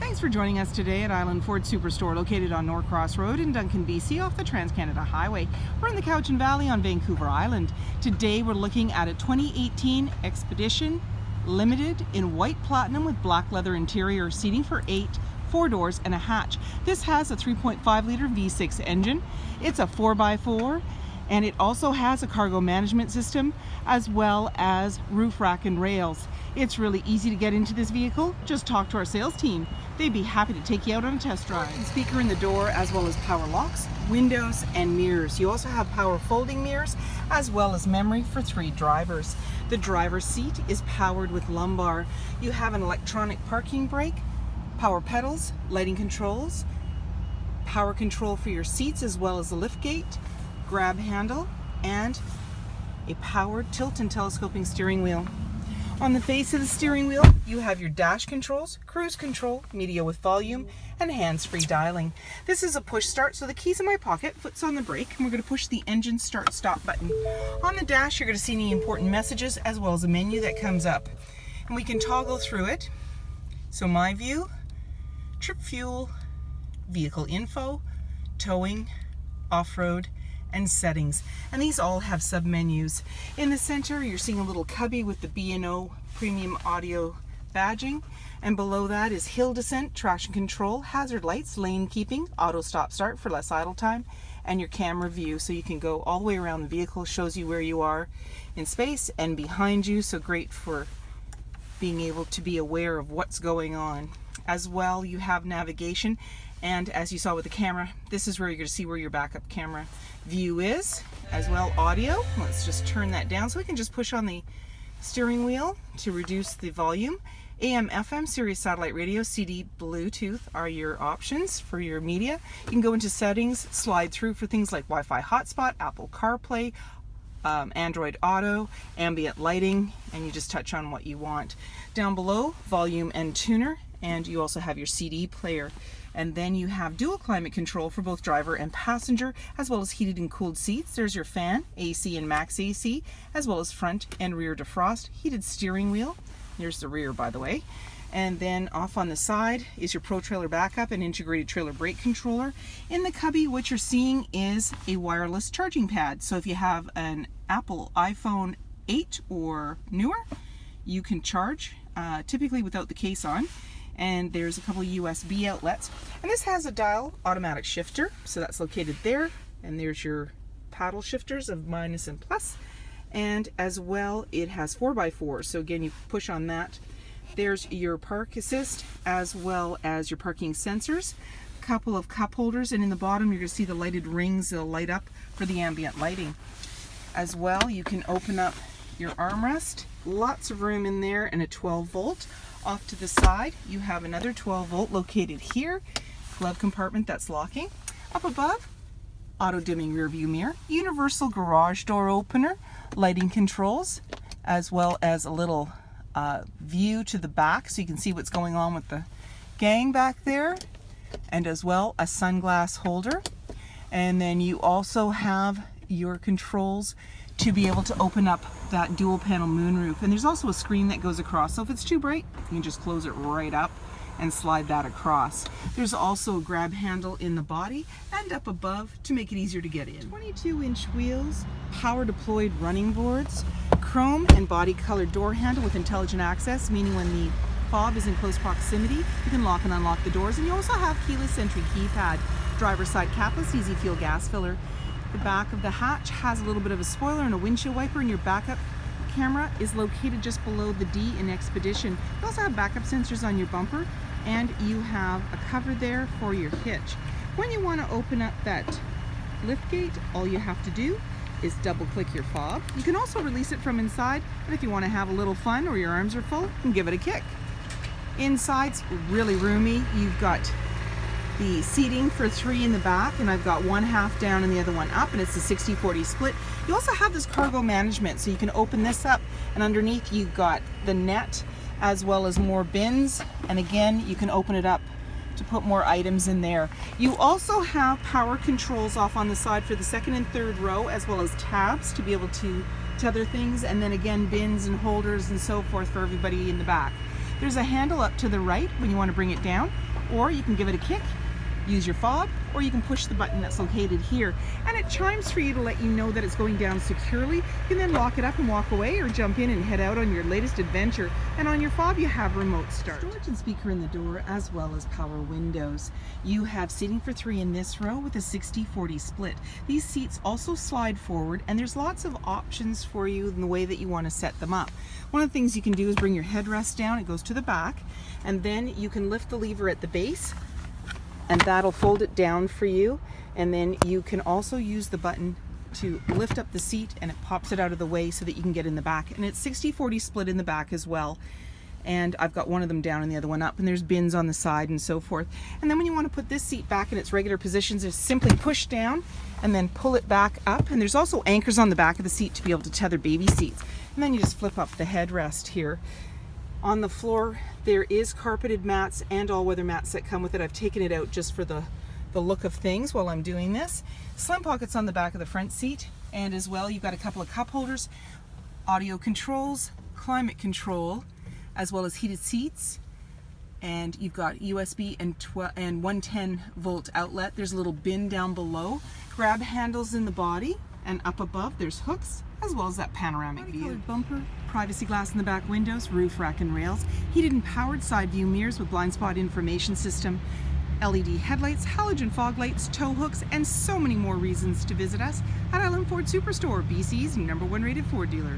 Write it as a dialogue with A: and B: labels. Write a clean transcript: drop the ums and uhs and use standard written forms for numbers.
A: Thanks for joining us today at Island Ford Superstore, located on Norcross Road in Duncan, BC, off the Trans-Canada Highway. We're in the Cowichan Valley on Vancouver Island. Today we're looking at a 2018 Expedition Limited in white platinum with black leather interior, seating for 8, 4 doors and a hatch. This has a 3.5 liter V6 engine. It's a 4x4, and it also has a cargo management system as well as roof rack and rails. It's really easy to get into this vehicle. Just talk to our sales team. They'd be happy to take you out on a test drive. Speaker in the door, as well as power locks, windows and mirrors. You also have power folding mirrors as well as memory for 3 drivers. The driver's seat is powered with lumbar. You have an electronic parking brake, power pedals, lighting controls, power control for your seats as well as the lift gate, grab handle, and a powered tilt and telescoping steering wheel. On the face of the steering wheel, you have your dash controls, cruise control, media with volume, and hands-free dialing. This is a push start, so the key's in my pocket, foot's on the brake, and we're going to push the engine start stop button. On the dash, you're going to see any important messages as well as a menu that comes up. And we can toggle through it. So my view, trip fuel, vehicle info, towing, off-road, and settings, and these all have sub-menus. In the center you're seeing a little cubby with the B&O premium audio badging, and below that is hill descent, traction control, hazard lights, lane keeping, auto stop start for less idle time, and your camera view, so you can go all the way around the vehicle. Shows you where you are in space and behind you, so great for being able to be aware of what's going on. As well, you have navigation, and as you saw with the camera, this is where you're going to see where your backup camera view is. As well, audio. Let's just turn that down so we can just push on the steering wheel to reduce the volume. AM, FM, Sirius satellite radio, CD, Bluetooth are your options for your media. You can go into settings, slide through for things like Wi-Fi hotspot, Apple CarPlay, Android Auto, ambient lighting, and you just touch on what you want. Down below, volume and tuner, and you also have your CD player. And then you have dual climate control for both driver and passenger, as well as heated and cooled seats. There's your fan, AC and max AC, as well as front and rear defrost, heated steering wheel. There's the rear, by the way. And then off on the side is your Pro Trailer backup and integrated trailer brake controller. In the cubby, what you're seeing is a wireless charging pad. So if you have an Apple iPhone 8 or newer, you can charge, typically without the case on. And there's a couple of USB outlets, and this has a dial automatic shifter, so that's located there, and there's your paddle shifters of minus and plus, and as well it has 4x4, so again you push on that. There's your park assist as well as your parking sensors, a couple of cup holders, and in the bottom you're going to see the lighted rings that'll light up for the ambient lighting. As well, you can open up your armrest, lots of room in there, and a 12 volt. Off to the side, you have another 12 volt located here, glove compartment that's locking. Up above, auto dimming rear view mirror, universal garage door opener, lighting controls, as well as a little view to the back so you can see what's going on with the gang back there, and as well a sunglass holder. And then you also have your controls to be able to open up that dual panel moonroof, and there's also a screen that goes across, so if it's too bright you can just close it right up and slide that across. There's also a grab handle in the body and up above to make it easier to get in. 22-inch wheels, power deployed running boards, chrome and body colored door handle with intelligent access, meaning when the fob is in close proximity you can lock and unlock the doors, and you also have keyless entry keypad, driver's side capless, easy fuel gas filler. The back of the hatch has a little bit of a spoiler and a windshield wiper, and your backup camera is located just below the D in Expedition. You also have backup sensors on your bumper, and you have a cover there for your hitch. When you want to open up that lift gate, all you have to do is double click your fob. You can also release it from inside, and if you want to have a little fun or your arms are full, you can give it a kick. Inside's really roomy. You've got the seating for 3 in the back, and I've got one half down and the other one up, and it's a 60-40 split. You also have this cargo management, so you can open this up, and underneath you've got the net as well as more bins, and again you can open it up to put more items in there. You also have power controls off on the side for the second and third row, as well as tabs to be able to tether things, and then again bins and holders and so forth for everybody in the back. There's a handle up to the right when you want to bring it down, or you can give it a kick, use your fob, or you can push the button that's located here, and it chimes for you to let you know that it's going down securely. You can then lock it up and walk away, or jump in and head out on your latest adventure. And on your fob you have remote start. Storage and speaker in the door, as well as power windows. You have seating for 3 in this row with a 60-40 split. These seats also slide forward, and there's lots of options for you in the way that you want to set them up. One of the things you can do is bring your headrest down. It goes to the back, and then you can lift the lever at the base, and that'll fold it down for you. And then you can also use the button to lift up the seat, and it pops it out of the way so that you can get in the back. And it's 60-40 split in the back as well. And I've got one of them down and the other one up, and there's bins on the side and so forth. And then when you want to put this seat back in its regular positions, just simply push down and then pull it back up. And there's also anchors on the back of the seat to be able to tether baby seats. And then you just flip up the headrest here. On the floor, there is carpeted mats and all-weather mats that come with it. I've taken it out just for the look of things while I'm doing this. Slim pockets on the back of the front seat, and as well you've got a couple of cup holders, audio controls, climate control, as well as heated seats, and you've got USB and 110 volt outlet. There's a little bin down below, grab handles in the body, and up above there's hooks, as well as that panoramic view. Bumper, privacy glass in the back windows, roof rack and rails, heated and powered side view mirrors with blind spot information system, LED headlights, halogen fog lights, tow hooks, and so many more reasons to visit us at Island Ford Superstore, BC's #1 rated Ford dealer.